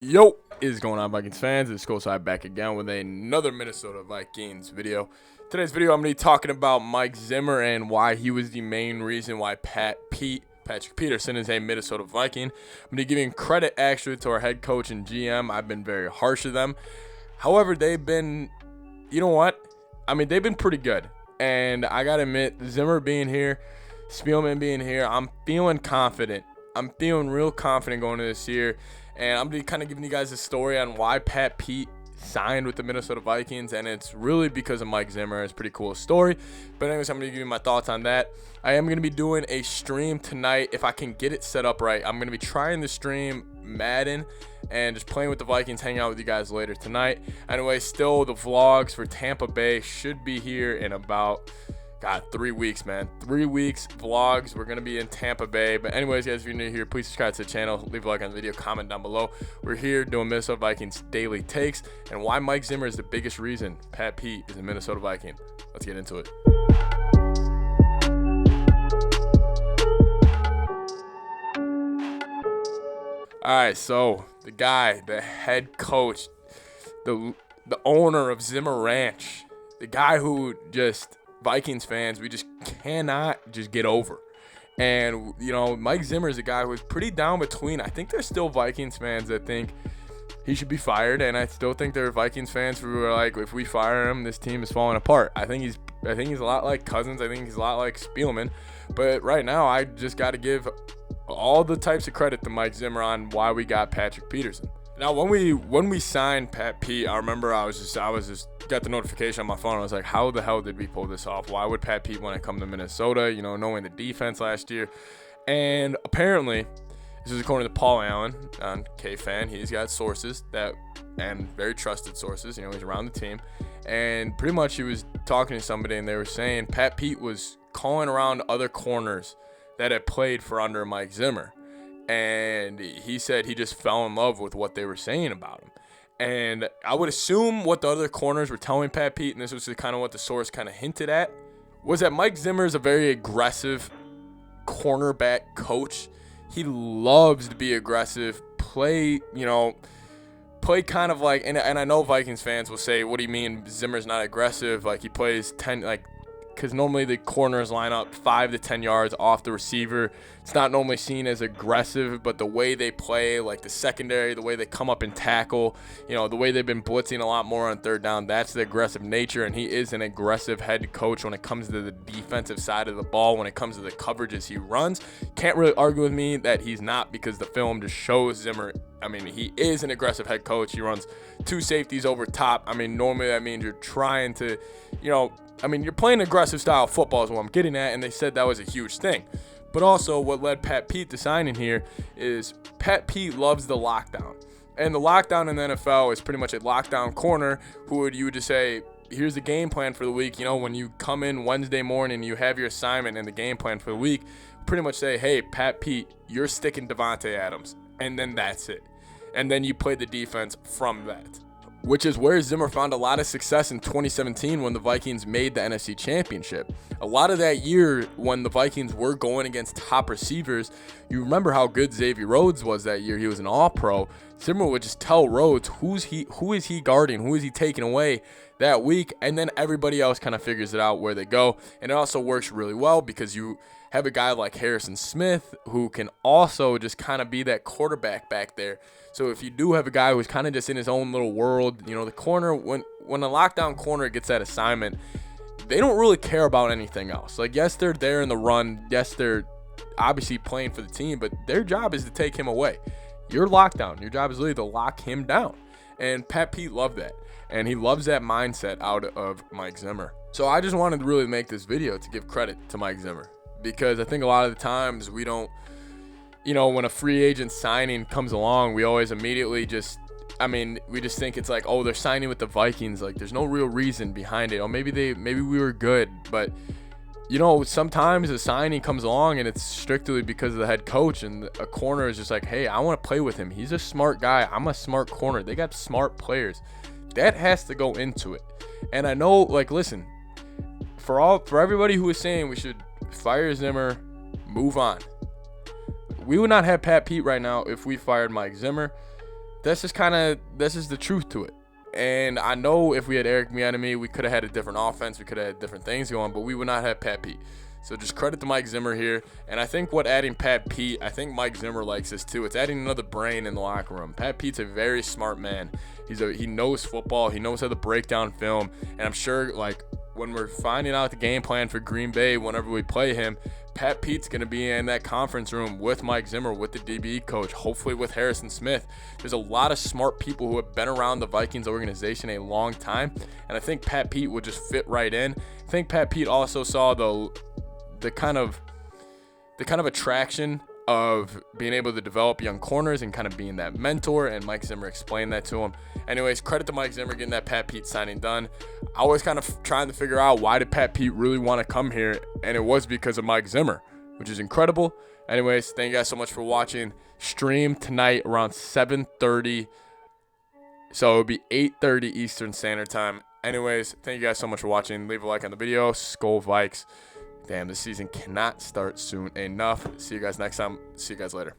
Yo, is going on, Vikings fans? It's Skol back again with another Minnesota Vikings video. Today's video, I'm going to be talking about Mike Zimmer and why he was the main reason why Patrick Peterson is a Minnesota Viking. I'm going to give credit actually to our head coach and GM. I've been very harsh to them. However, they've been, you know what? I mean, they've been pretty good. And I got to admit, Zimmer being here, Spielman being here, I'm feeling confident. I'm feeling real confident going into this year. And I'm going to be kind of giving you guys a story on why Pete signed with the Minnesota Vikings. And it's really because of Mike Zimmer. It's a pretty cool story. But anyways, I'm going to give you my thoughts on that. I am going to be doing a stream tonight. If I can get it set up right, I'm going to be trying to stream Madden and just playing with the Vikings, hanging out with you guys later tonight. Anyway, still the vlogs for Tampa Bay should be here in about... 3 weeks, man. 3 weeks vlogs. We're going to be in Tampa Bay. But anyways, guys, if you're new here, please subscribe to the channel. Leave a like on the video. Comment down below. We're here doing Minnesota Vikings daily takes and why Mike Zimmer is the biggest reason Pete is a Minnesota Viking. Let's get into it. All right, so the guy, the head coach, the owner of Zimmer Ranch, the guy who just... Vikings fans, we just cannot just get over. And, you know, Mike Zimmer is a guy who is pretty down between. I think there's still Vikings fans that think he should be fired, and I still think there are Vikings fans who are like, if we fire him, this team is falling apart. I think he's a lot like Cousins. I think he's a lot like Spielman. But right now, I just got to give all the types of credit to Mike Zimmer on why we got Patrick Peterson. Now, when we signed Pete, I remember I was just got the notification on my phone. I was like, how the hell did we pull this off? Why would Pete want to come to Minnesota? You know, knowing the defense last year. And apparently, this is according to Paul Allen on K-Fan. He's got sources and very trusted sources. You know, he's around the team. And pretty much he was talking to somebody, and they were saying Pete was calling around other corners that had played for under Mike Zimmer. And he said he just fell in love with what they were saying about him. And I would assume what the other corners were telling Pete, and this was kind of what the source kind of hinted at, was that Mike Zimmer is a very aggressive cornerback coach. He loves to be aggressive, play kind of like, and I know Vikings fans will say, what do you mean Zimmer's not aggressive? Like he plays 10, because normally the corners line up 5 to 10 yards off the receiver. It's not normally seen as aggressive, but the way they play, like the secondary, the way they come up and tackle, you know, the way they've been blitzing a lot more on third down, that's the aggressive nature, and he is an aggressive head coach when it comes to the defensive side of the ball, when it comes to the coverages he runs. Can't really argue with me that he's not, because the film just shows Zimmer. I mean, he is an aggressive head coach. He runs 2 safeties over top. I mean, normally that means you're trying to, you know, you're playing aggressive style football is what I'm getting at, and they said that was a huge thing. But also what led Pete to signing here is Pete loves the lockdown. And the lockdown in the NFL is pretty much a lockdown corner you would just say, here's the game plan for the week. You know, when you come in Wednesday morning, you have your assignment and the game plan for the week, pretty much say, hey, Pete, you're sticking Devontae Adams. And then that's it. And then you play the defense from that. Which is where Zimmer found a lot of success in 2017 when the Vikings made the NFC Championship. A lot of that year when the Vikings were going against top receivers, you remember how good Xavier Rhodes was that year. He was an all-pro. Zimmer would just tell Rhodes who is he guarding, who is he taking away that week, and then everybody else kind of figures it out where they go. And it also works really well because you have a guy like Harrison Smith who can also just kind of be that quarterback back there. So if you do have a guy who's kind of just in his own little world, you know, the corner, when a lockdown corner gets that assignment, they don't really care about anything else. Like, yes, they're there in the run. Yes, they're obviously playing for the team, but their job is to take him away. You're locked down. Your job is literally to lock him down. And Pete loved that. And he loves that mindset out of Mike Zimmer. So I just wanted to really make this video to give credit to Mike Zimmer, because I think a lot of the times we don't, you know, when a free agent signing comes along, we always immediately we just think it's like, oh, they're signing with the Vikings. Like, there's no real reason behind it. Or maybe we were good. But, you know, sometimes a signing comes along and it's strictly because of the head coach, and a corner is just like, hey, I want to play with him. He's a smart guy. I'm a smart corner. They got smart players. That has to go into it. And I know, like, listen, for everybody who is saying we should fire Zimmer, move on. We would not have Pete right now if we fired Mike Zimmer. this is the truth to it. And I know if we had Eric Bieniemy, we could have had a different offense. We could have had different things going, but we would not have Pat Pete. So just credit to Mike Zimmer here. And I think adding Pat Pete, I think Mike Zimmer likes this too. It's adding another brain in the locker room. Pat Pete's a very smart man. He knows football. He knows how to break down film. And I'm sure, like, when we're finding out the game plan for Green Bay, whenever we play him, Pat Pete's going to be in that conference room with Mike Zimmer, with the DB coach, hopefully with Harrison Smith. There's a lot of smart people who have been around the Vikings organization a long time, and I think Pat Pete would just fit right in. I think Pat Pete also saw the kind of attraction of being able to develop young corners and kind of being that mentor, and Mike Zimmer explained that to him. Anyways, credit to Mike Zimmer getting that Pat Pete signing done. I was kind of trying to figure out why did Pat Pete really want to come here, and it was because of Mike Zimmer, which is incredible. Anyways, thank you guys so much for watching. Stream tonight around 7:30, so it'll be 8:30 Eastern Standard Time. Anyways, thank you guys so much for watching. Leave a like on the video. Skol Vikes. Damn, this season cannot start soon enough. See you guys next time. See you guys later.